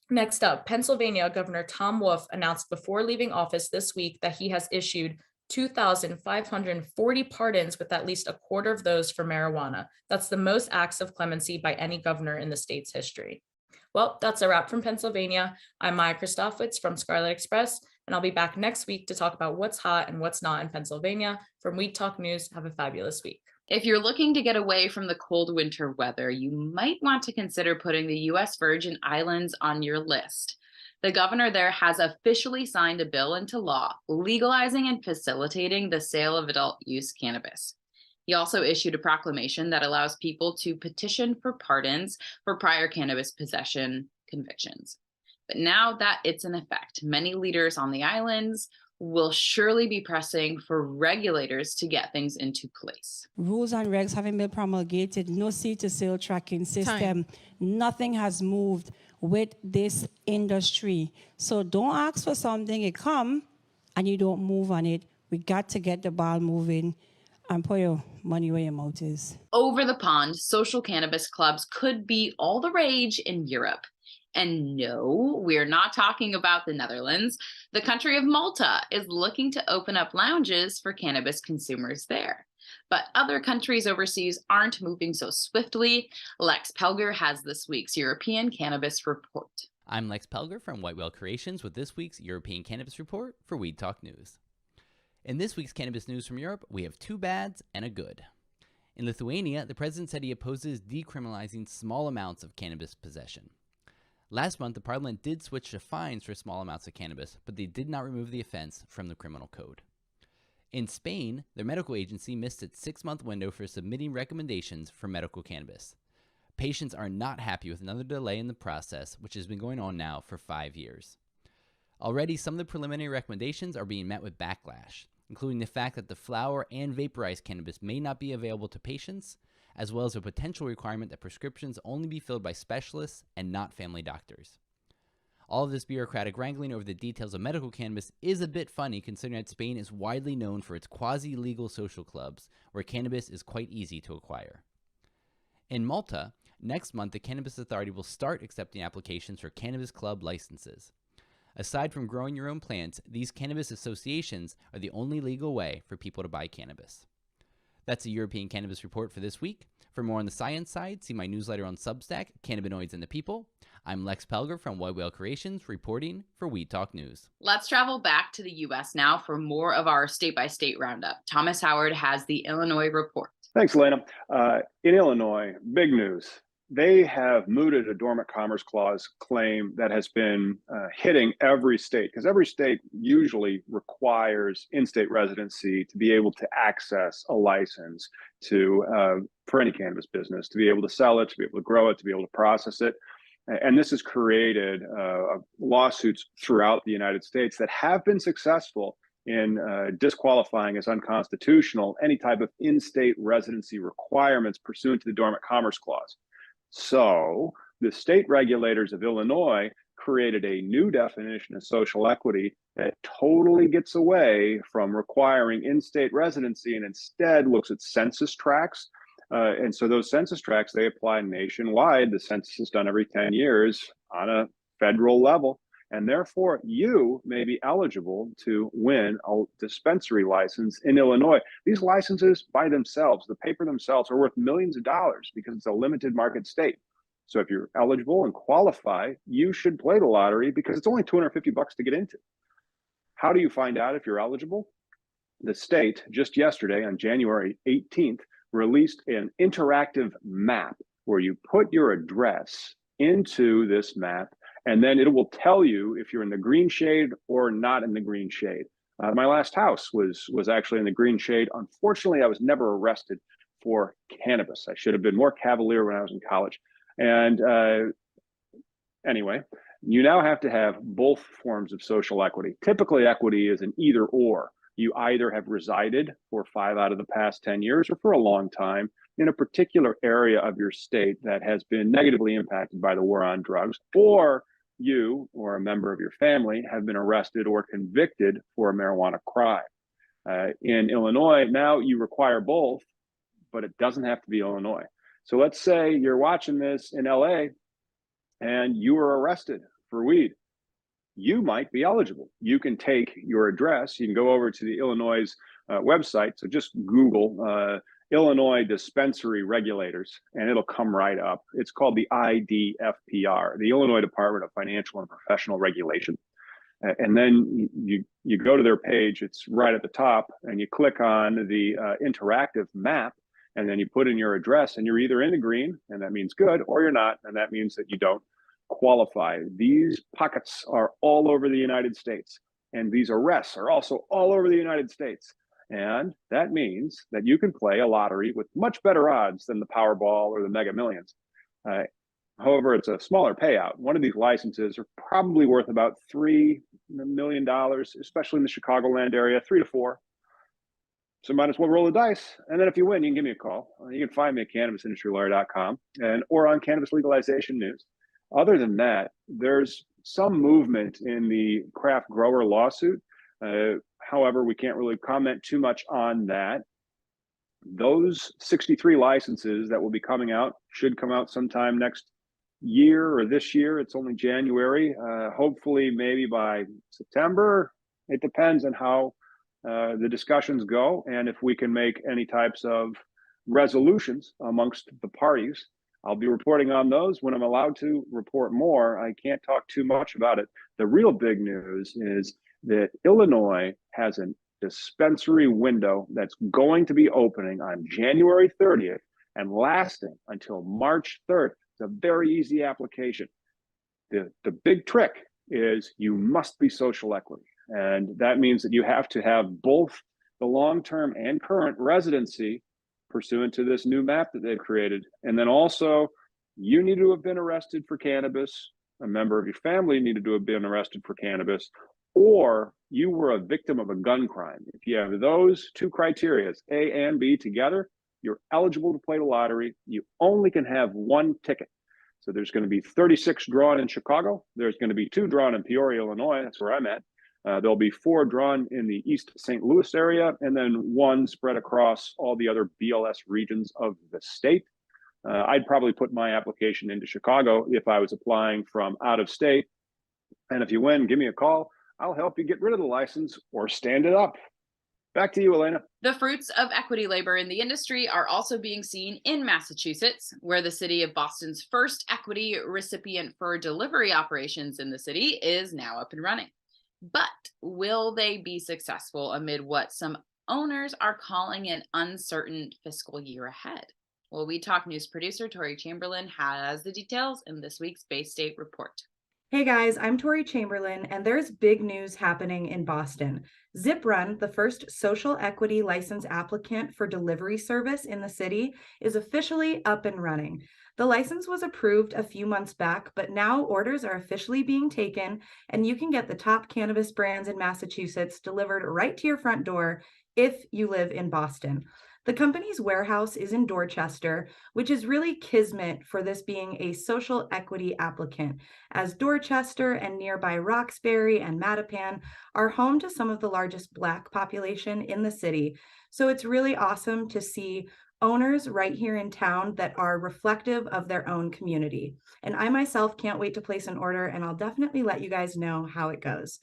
Next up, Pennsylvania Governor Tom Wolf announced before leaving office this week that he has issued 2,540 pardons, with at least a quarter of those for marijuana. That's the most acts of clemency by any governor in the state's history. Well, that's a wrap from Pennsylvania. I'm Maya Christofowitz from Scarlet Express, and I'll be back next week to talk about what's hot and what's not in Pennsylvania. From Weed Talk News, have a fabulous week. If you're looking to get away from the cold winter weather, you might want to consider putting the U.S. Virgin Islands on your list. The governor there has officially signed a bill into law, legalizing and facilitating the sale of adult use cannabis. He also issued a proclamation that allows people to petition for pardons for prior cannabis possession convictions. But now that it's in effect, many leaders on the islands will surely be pressing for regulators to get things into place. Rules and regs haven't been promulgated, no seed-to-sale tracking system, nothing has moved with this industry. So don't ask for something, it come and you don't move on it. We got to get the ball moving and put your money where your mouth is. Over the pond, social cannabis clubs could be all the rage in Europe. And no, we're not talking about the Netherlands. The country of Malta is looking to open up lounges for cannabis consumers there. But other countries overseas aren't moving so swiftly. Lex Pelger has this week's European Cannabis Report. I'm Lex Pelger from White Whale Creations with this week's European Cannabis Report for Weed Talk News. In this week's cannabis news from Europe, we have two bads and a good. In Lithuania, the president said he opposes decriminalizing small amounts of cannabis possession. Last month, the parliament did switch to fines for small amounts of cannabis, but they did not remove the offense from the criminal code. In Spain, their medical agency missed its 6-month window for submitting recommendations for medical cannabis. Patients are not happy with another delay in the process, which has been going on now for 5 years. Already, some of the preliminary recommendations are being met with backlash, including the fact that the flower and vaporized cannabis may not be available to patients, as well as a potential requirement that prescriptions only be filled by specialists and not family doctors. All of this bureaucratic wrangling over the details of medical cannabis is a bit funny, considering that Spain is widely known for its quasi-legal social clubs, where cannabis is quite easy to acquire. In Malta, next month the Cannabis Authority will start accepting applications for cannabis club licenses. Aside from growing your own plants, these cannabis associations are the only legal way for people to buy cannabis. That's the European Cannabis Report for this week. For more on the science side, see my newsletter on Substack, Cannabinoids and the People. I'm Lex Pelger from White Whale Creations, reporting for Weed Talk News. Let's travel back to the U.S. now for more of our state-by-state roundup. Thomas Howard has the Illinois Report. Thanks, Elena. In Illinois, big news. They have mooted a dormant commerce clause claim that has been hitting every state, because every state usually requires in-state residency to be able to access a license for any cannabis business, to be able to sell it, to be able to grow it, to be able to process it. And this has created lawsuits throughout the United States that have been successful in disqualifying as unconstitutional any type of in-state residency requirements pursuant to the Dormant Commerce Clause. So the state regulators of Illinois created a new definition of social equity that totally gets away from requiring in-state residency and instead looks at census tracts. And so those census tracts, they apply nationwide. The census is done every 10 years on a federal level. And therefore, you may be eligible to win a dispensary license in Illinois. These licenses by themselves, the paper themselves, are worth millions of dollars because it's a limited market state. So if you're eligible and qualify, you should play the lottery because it's only $250 to get into. How do you find out if you're eligible? The state just yesterday on January 18th released an interactive map where you put your address into this map, and then it will tell you if you're in the green shade or not in the green shade. My last house was actually in the green shade. Unfortunately, I was never arrested for cannabis. I should have been more cavalier when I was in college. And anyway, you now have to have both forms of social equity. Typically, equity is an either or. You either have resided for 5 out of the past 10 years or for a long time in a particular area of your state that has been negatively impacted by the war on drugs, or you or a member of your family have been arrested or convicted for a marijuana crime. In Illinois, now you require both, but it doesn't have to be Illinois. So let's say you're watching this in LA and you were arrested for weed. You might be eligible. You can take your address. You can go over to the Illinois website. So just Google Illinois dispensary regulators, and it'll come right up. It's called the IDFPR, the Illinois Department of Financial and Professional Regulation. And then you go to their page. It's right at the top, and you click on the interactive map, and then you put in your address, and you're either in the green, and that means good, or you're not, and that means that you don't qualify. These pockets are all over the United States, and these arrests are also all over the United States. And that means that you can play a lottery with much better odds than the Powerball or the Mega Millions. However, it's a smaller payout. One of these licenses are probably worth about $3 million, especially in the Chicagoland area, 3 to 4. So might as well roll the dice. And then if you win, you can give me a call. You can find me at cannabisindustrylawyer.com or on Cannabis Legalization News. Other than that, there's some movement in the craft grower lawsuit. However, we can't really comment too much on that. Those 63 licenses that will be coming out should come out sometime next year or this year. It's only January. Hopefully, maybe by September. It depends on how the discussions go, and if we can make any types of resolutions amongst the parties, I'll be reporting on those when I'm allowed to report more. I can't talk too much about it. The real big news is that Illinois has a dispensary window that's going to be opening on January 30th and lasting until March 3rd. It's a very easy application. The big trick is you must be social equity. And that means that you have to have both the long-term and current residency pursuant to this new map that they've created. And then also, you need to have been arrested for cannabis. A member of your family needed to have been arrested for cannabis, or you were a victim of a gun crime. If you have those two criteria, A and B together, you're eligible to play the lottery. You only can have one ticket. So there's going to be 36 drawn in Chicago. There's going to be 2 drawn in Peoria, Illinois. That's where I'm at. There'll be 4 drawn in the East St. Louis area, and then 1 spread across all the other BLS regions of the state. I'd probably put my application into Chicago if I was applying from out of state. And if you win, give me a call. I'll help you get rid of the license or stand it up. Back to you, Elena. The fruits of equity labor in the industry are also being seen in Massachusetts, where the city of Boston's first equity recipient for delivery operations in the city is now up and running. But will they be successful amid what some owners are calling an uncertain fiscal year ahead? Well, We Talk News producer Tori Chamberlain has the details in this week's Bay State Report. Hey guys, I'm Tori Chamberlain, and there's big news happening in Boston. Zip Run, the first social equity license applicant for delivery service in the city, is officially up and running. The license was approved a few months back, but now orders are officially being taken, and you can get the top cannabis brands in Massachusetts delivered right to your front door if you live in Boston. The company's warehouse is in Dorchester, which is really kismet for this being a social equity applicant, as Dorchester and nearby Roxbury and Mattapan are home to some of the largest Black population in the city. So it's really awesome to see owners right here in town that are reflective of their own community. And I myself can't wait to place an order, and I'll definitely let you guys know how it goes.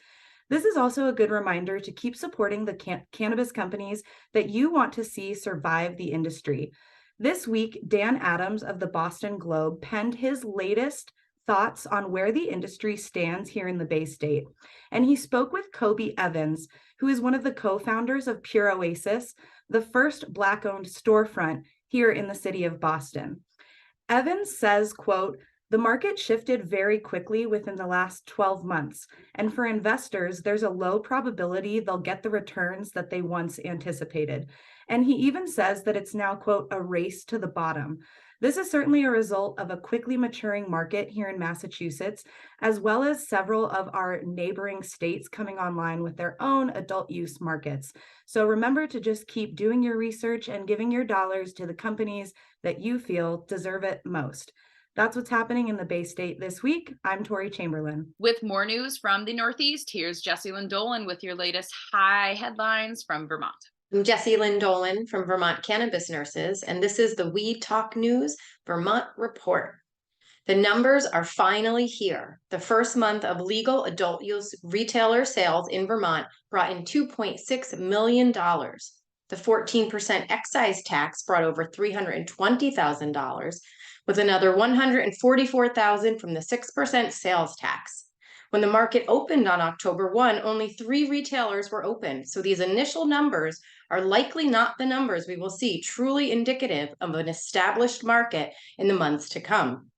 This is also a good reminder to keep supporting the cannabis companies that you want to see survive the industry. This week, Dan Adams of the Boston Globe penned his latest thoughts on where the industry stands here in the Bay State. And he spoke with Kobe Evans, who is one of the co-founders of Pure Oasis, the first Black-owned storefront here in the city of Boston. Evans says, quote, "The market shifted very quickly within the last 12 months, and for investors, there's a low probability they'll get the returns that they once anticipated." And he even says that it's now, quote, "a race to the bottom." This is certainly a result of a quickly maturing market here in Massachusetts, as well as several of our neighboring states coming online with their own adult use markets. So remember to just keep doing your research and giving your dollars to the companies that you feel deserve it most. That's what's happening in the Bay State this week. I'm Tori Chamberlain. With more news from the Northeast, here's Jessie Lynn Dolan with your latest high headlines from Vermont. I'm Jessie Lynn Dolan from Vermont Cannabis Nurses, and this is the We Talk News Vermont Report. The numbers are finally here. The first month of legal adult use retailer sales in Vermont brought in $2.6 million. The 14% excise tax brought over $320,000, with another $144,000 from the 6% sales tax. When the market opened on October 1, only 3 retailers were open, so these initial numbers are likely not the numbers we will see truly indicative of an established market in the months to come.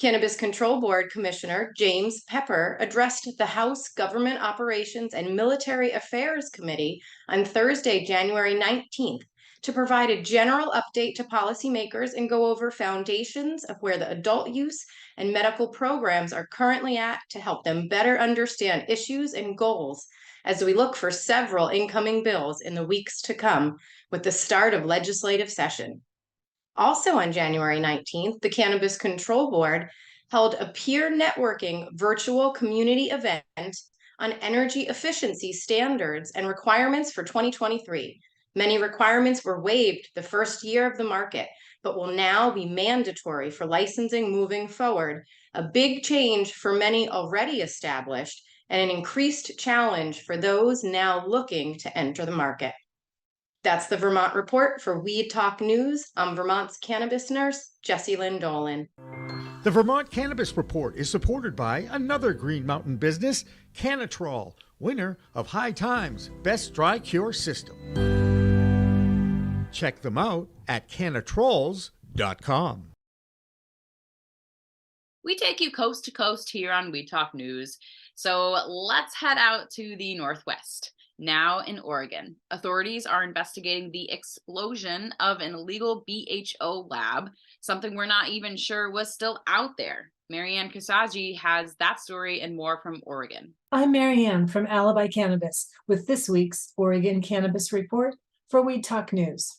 Cannabis Control Board Commissioner James Pepper addressed the House Government Operations and Military Affairs Committee on Thursday, January 19th, to provide a general update to policymakers and go over foundations of where the adult use and medical programs are currently at to help them better understand issues and goals as we look for several incoming bills in the weeks to come with the start of legislative session. Also on January 19th, the Cannabis Control Board held a peer networking virtual community event on energy efficiency standards and requirements for 2023. Many requirements were waived the first year of the market, but will now be mandatory for licensing moving forward, a big change for many already established and an increased challenge for those now looking to enter the market. That's the Vermont Report for Weed Talk News. I'm Vermont's cannabis nurse, Jessie Lynn Dolan. The Vermont Cannabis Report is supported by another Green Mountain business, Cannatrol, winner of High Times Best Dry Cure System. Check them out at cannatrols.com. We take you coast to coast here on Weed Talk News. So let's head out to the Northwest. Now in Oregon, authorities are investigating the explosion of an illegal BHO lab, something we're not even sure was still out there. Marianne Kasaji has that story and more from Oregon. I'm Marianne from Alibi Cannabis with this week's Oregon Cannabis Report for Weed Talk News.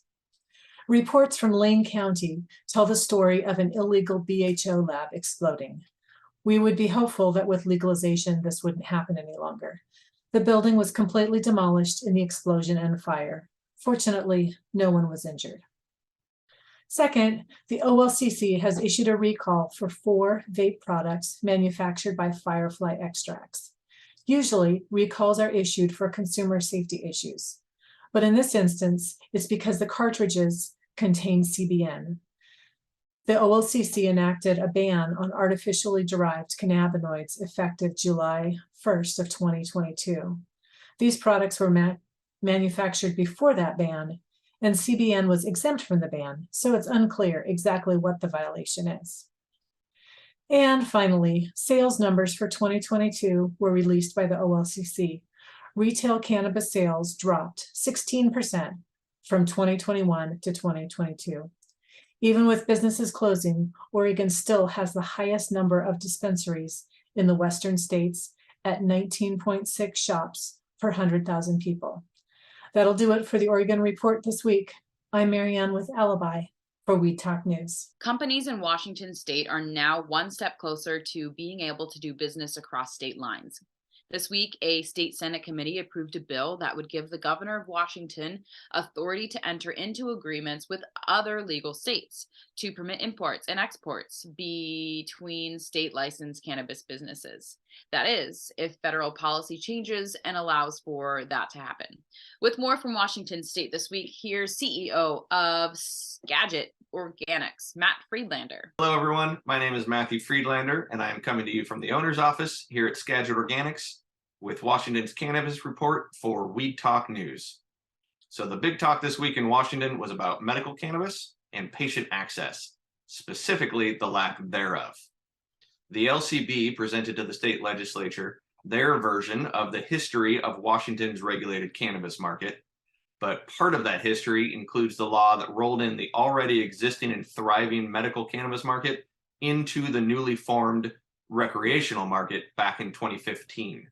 Reports from Lane County tell the story of an illegal BHO lab exploding. We would be hopeful that with legalization, this wouldn't happen any longer. The building was completely demolished in the explosion and fire. Fortunately, no one was injured. Second, the OLCC has issued a recall for 4 vape products manufactured by Firefly Extracts. Usually, recalls are issued for consumer safety issues. But in this instance, it's because the cartridges contain CBN. The OLCC enacted a ban on artificially derived cannabinoids effective July 1st of 2022. These products were manufactured before that ban, and CBN was exempt from the ban, so it's unclear exactly what the violation is. And finally, sales numbers for 2022 were released by the OLCC. Retail cannabis sales dropped 16% from 2021 to 2022. Even with businesses closing, Oregon still has the highest number of dispensaries in the Western states at 19.6 shops per 100,000 people. That'll do it for the Oregon Report this week. I'm Marianne with Alibi for Weed Talk News. Companies in Washington state are now one step closer to being able to do business across state lines. This week, a state Senate committee approved a bill that would give the governor of Washington authority to enter into agreements with other legal states to permit imports and exports between state licensed cannabis businesses. That is, if federal policy changes and allows for that to happen. With more from Washington state this week, here's CEO of Skagit Organics, Matt Friedlander. Hello, everyone. My name is Matthew Friedlander, and I am coming to you from the owner's office here at Skagit Organics with Washington's Cannabis Report for Weed Talk News. So the big talk this week in Washington was about medical cannabis and patient access, specifically the lack thereof. The LCB presented to the state legislature their version of the history of Washington's regulated cannabis market, but part of that history includes the law that rolled in the already existing and thriving medical cannabis market into the newly formed recreational market back in 2015.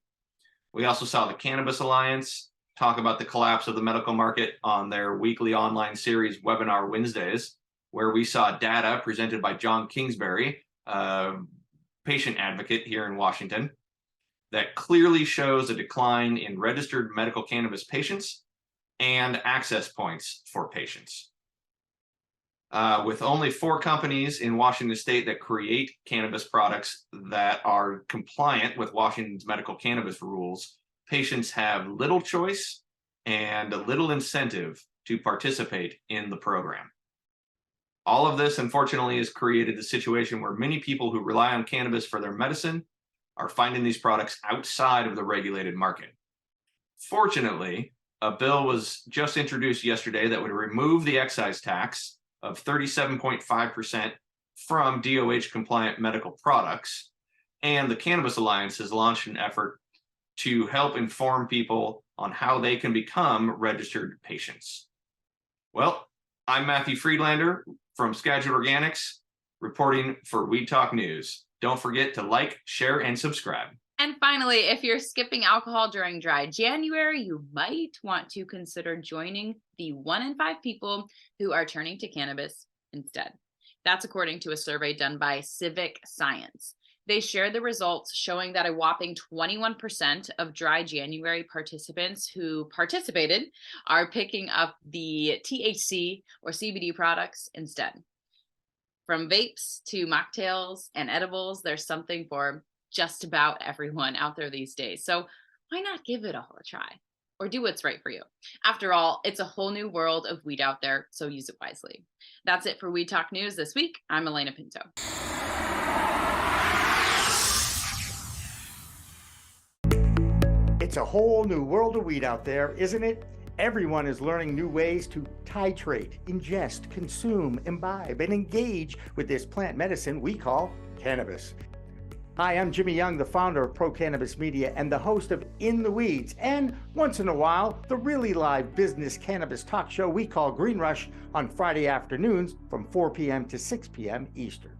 We also saw the Cannabis Alliance talk about the collapse of the medical market on their weekly online series, Webinar Wednesdays, where we saw data presented by John Kingsbury, patient advocate here in Washington, that clearly shows a decline in registered medical cannabis patients and access points for patients. With only 4 companies in Washington state that create cannabis products that are compliant with Washington's medical cannabis rules, patients have little choice and little incentive to participate in the program. All of this, unfortunately, has created the situation where many people who rely on cannabis for their medicine are finding these products outside of the regulated market. Fortunately, a bill was just introduced yesterday that would remove the excise tax of 37.5% from DOH compliant medical products. And the Cannabis Alliance has launched an effort to help inform people on how they can become registered patients. Well, I'm Matthew Friedlander from Skagit Organics, reporting for Weed Talk News. Don't forget to like, share, and subscribe. And finally, if you're skipping alcohol during dry January, you might want to consider joining the 1 in 5 people who are turning to cannabis instead. That's according to a survey done by Civic Science. They shared the results showing that a whopping 21% of dry January participants who participated are picking up the THC or CBD products instead. From vapes to mocktails and edibles, there's something for just about everyone out there these days. So why not give it all a try or do what's right for you? After all, it's a whole new world of weed out there, so use it wisely. That's it for Weed Talk News this week. I'm Elena Pinto. It's a whole new world of weed out there, isn't it? Everyone is learning new ways to titrate, ingest, consume, imbibe, and engage with this plant medicine we call cannabis. Hi, I'm Jimmy Young, the founder of Pro Cannabis Media and the host of In the Weeds, and once in a while, the really live business cannabis talk show we call Green Rush on Friday afternoons from 4 p.m. to 6 p.m. Eastern.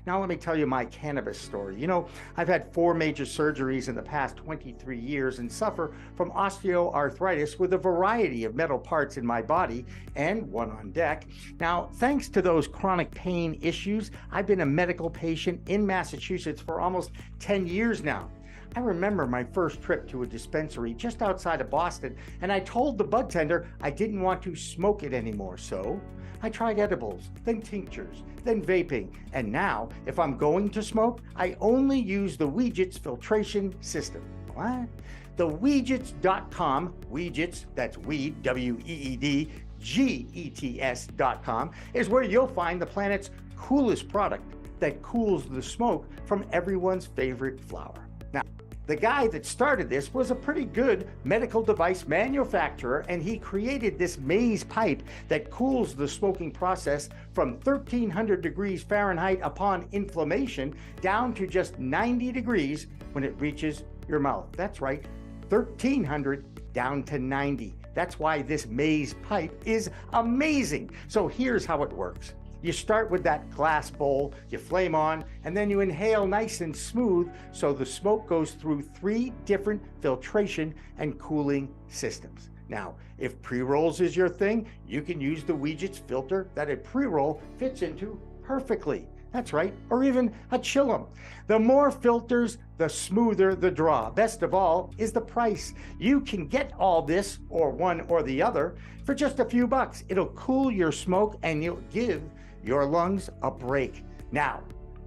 Now let me tell you my cannabis story. You know, I've had 4 major surgeries in the past 23 years and suffer from osteoarthritis with a variety of metal parts in my body and one on deck. Now, thanks to those chronic pain issues, I've been a medical patient in Massachusetts for almost 10 years now. I remember my first trip to a dispensary just outside of Boston, and I told the bud tender I didn't want to smoke it anymore, so I tried edibles, then tinctures, then vaping, and now, if I'm going to smoke, I only use the Weedgets filtration system. What? The Weedgets.com, Weedgets, that's weed, W-E-E-D, G-E-T-S.com, is where you'll find the planet's coolest product that cools the smoke from everyone's favorite flower. Now, the guy that started this was a pretty good medical device manufacturer, and he created this maze pipe that cools the smoking process from 1300 degrees Fahrenheit upon inflammation down to just 90 degrees when it reaches your mouth. That's right, 1300 down to 90. That's why this maze pipe is amazing. So here's how it works. You start with that glass bowl, you flame on, and then you inhale nice and smooth so the smoke goes through 3 different filtration and cooling systems. Now, if pre-rolls is your thing, you can use the Weedgets filter that a pre-roll fits into perfectly. That's right, or even a chillum. The more filters, the smoother the draw. Best of all is the price. You can get all this, or one or the other, for just a few bucks. It'll cool your smoke and you'll give your lungs a break. Now,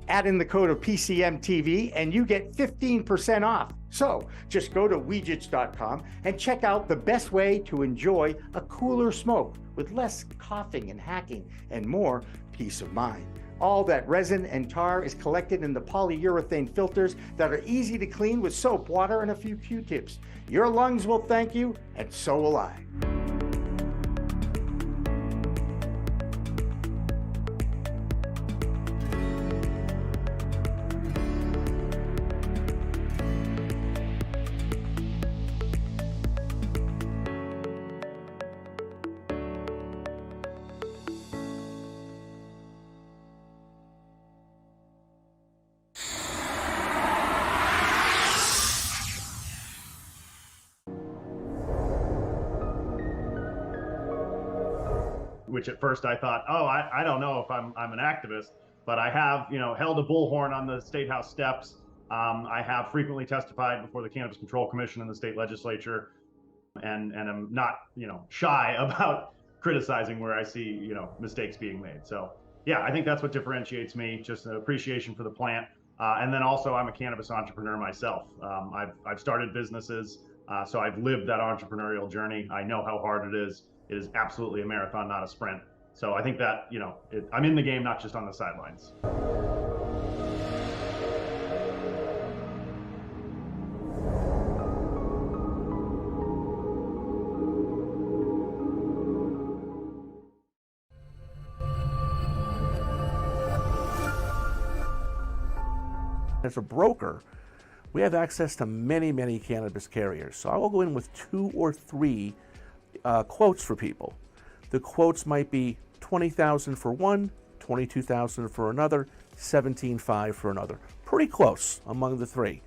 add in the code of PCM TV and you get 15% off. So just go to Weedgets.com and check out the best way to enjoy a cooler smoke with less coughing and hacking and more peace of mind. All that resin and tar is collected in the polyurethane filters that are easy to clean with soap, water, and a few Q-tips. Your lungs will thank you, and so will I. Which at first I thought, oh, I don't know if I'm an activist, but I have, held a bullhorn on the State House steps. I have frequently testified before the Cannabis Control Commission and the state legislature, and I'm not, shy about criticizing where I see, mistakes being made. So yeah, I think that's what differentiates me, just an appreciation for the plant. And then also I'm a cannabis entrepreneur myself. I've started businesses, so I've lived that entrepreneurial journey. I know how hard it is. It is absolutely a marathon, not a sprint. So I think that, I'm in the game, not just on the sidelines. As a broker, we have access to many, many cannabis carriers. So I will go in with 2 or 3 quotes for people. The quotes might be $20,000 for one, $22,000 for another, $17,500 for another. Pretty close among the 3.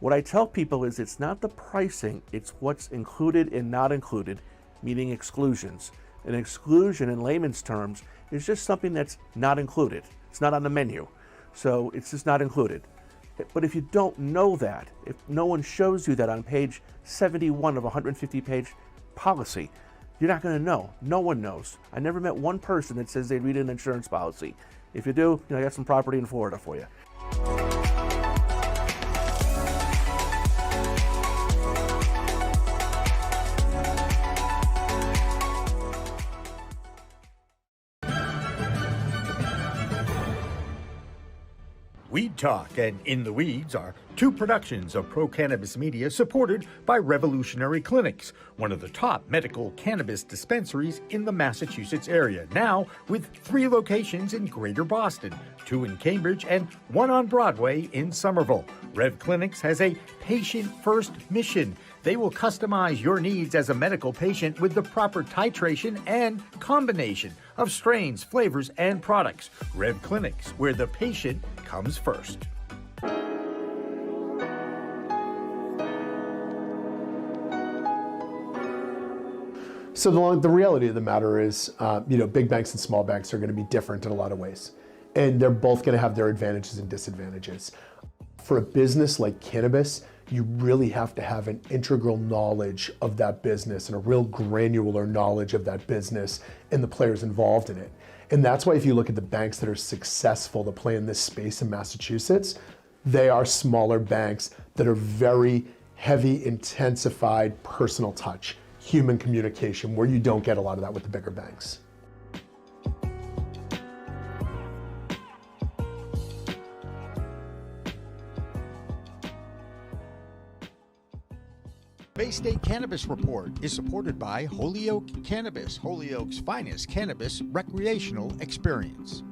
What I tell people is it's not the pricing, it's what's included and not included, meaning exclusions. An exclusion in layman's terms is just something that's not included. It's not on the menu, so it's just not included. But if you don't know that, if no one shows you that on page 71 of a 150-page policy, you're not going to know. No one knows. I never met one person that says they read an insurance policy. If you do, I got some property in Florida for you. Weed Talk and In the Weeds are two productions of Pro Cannabis Media supported by Revolutionary Clinics, one of the top medical cannabis dispensaries in the Massachusetts area, now with 3 locations in Greater Boston, 2 in Cambridge and 1 on Broadway in Somerville. Rev Clinics has a patient-first mission. They will customize your needs as a medical patient with the proper titration and combination of strains, flavors, and products. Rev Clinics, where the patient comes first. So the reality of the matter is, big banks and small banks are going to be different in a lot of ways. And they're both going to have their advantages and disadvantages. For a business like cannabis, you really have to have an integral knowledge of that business and a real granular knowledge of that business and the players involved in it. And that's why if you look at the banks that are successful to play in this space in Massachusetts, they are smaller banks that are very heavy, intensified personal touch, human communication, where you don't get a lot of that with the bigger banks. Bay State Cannabis Report is supported by Holyoke Cannabis, Holyoke's finest cannabis recreational experience.